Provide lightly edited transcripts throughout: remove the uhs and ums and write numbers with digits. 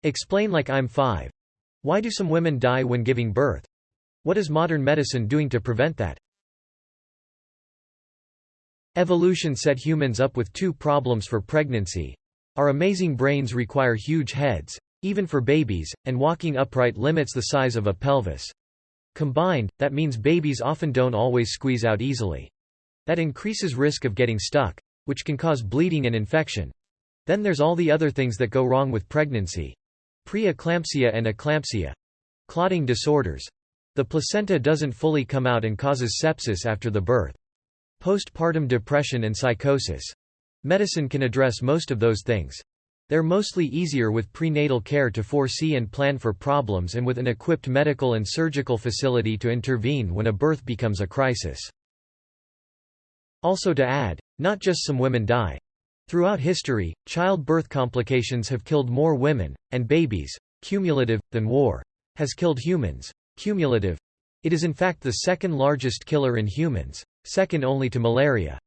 Explain like I'm 5. Why do some women die when giving birth? What is modern medicine doing to prevent that? Evolution set humans up with two problems for pregnancy. Our amazing brains require huge heads, even for babies, and walking upright limits the size of a pelvis. Combined, that means babies often don't always squeeze out easily. That increases risk of getting stuck, which can cause bleeding and infection. Then there's all the other things that go wrong with pregnancy. Pre-eclampsia and eclampsia. Clotting disorders. The placenta doesn't fully come out and causes sepsis after the birth. Postpartum depression and psychosis. Medicine can address most of those things. They're mostly easier with prenatal care to foresee and plan for problems and with an equipped medical and surgical facility to intervene when a birth becomes a crisis. Also to add, not just some women die. Throughout history, childbirth complications have killed more women, and babies, cumulative, than war has killed humans, cumulative. It is in fact the second largest killer in humans, second only to malaria.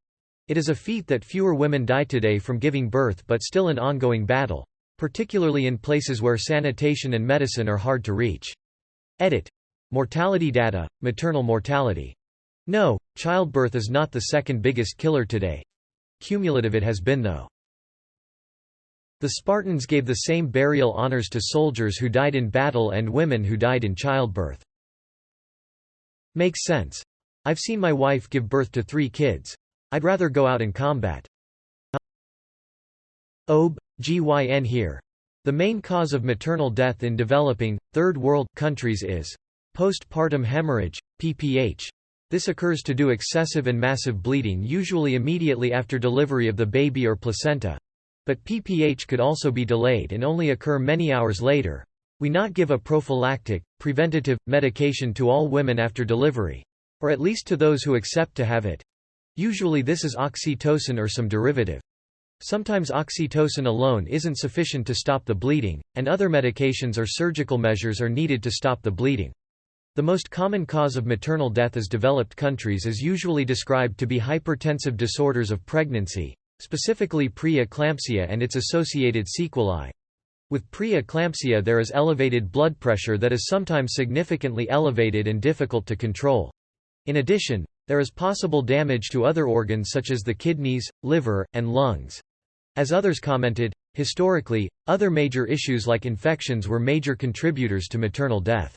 It is a feat that fewer women die today from giving birth, but still an ongoing battle, particularly in places where sanitation and medicine are hard to reach. Edit. Mortality data, maternal mortality. No, childbirth is not the second biggest killer today. Cumulative it has been though. The Spartans gave the same burial honors to soldiers who died in battle and women who died in childbirth. Makes sense. I've seen my wife give birth to 3 kids. I'd rather go out in combat. OB/GYN here. The main cause of maternal death in developing, third world countries is postpartum hemorrhage, PPH. This occurs due to excessive and massive bleeding usually immediately after delivery of the baby or placenta. But PPH could also be delayed and only occur many hours later. We not give a prophylactic, preventative, medication to all women after delivery. Or at least to those who accept to have it. Usually this is oxytocin or some derivative. Sometimes oxytocin alone isn't sufficient to stop the bleeding, and other medications or surgical measures are needed to stop the bleeding. The most common cause of maternal death in developed countries is usually described to be hypertensive disorders of pregnancy, specifically pre-eclampsia and its associated sequelae. With pre-eclampsia there is elevated blood pressure that is sometimes significantly elevated and difficult to control. In addition, there is possible damage to other organs such as the kidneys, liver, and lungs. As others commented, historically, other major issues like infections were major contributors to maternal death.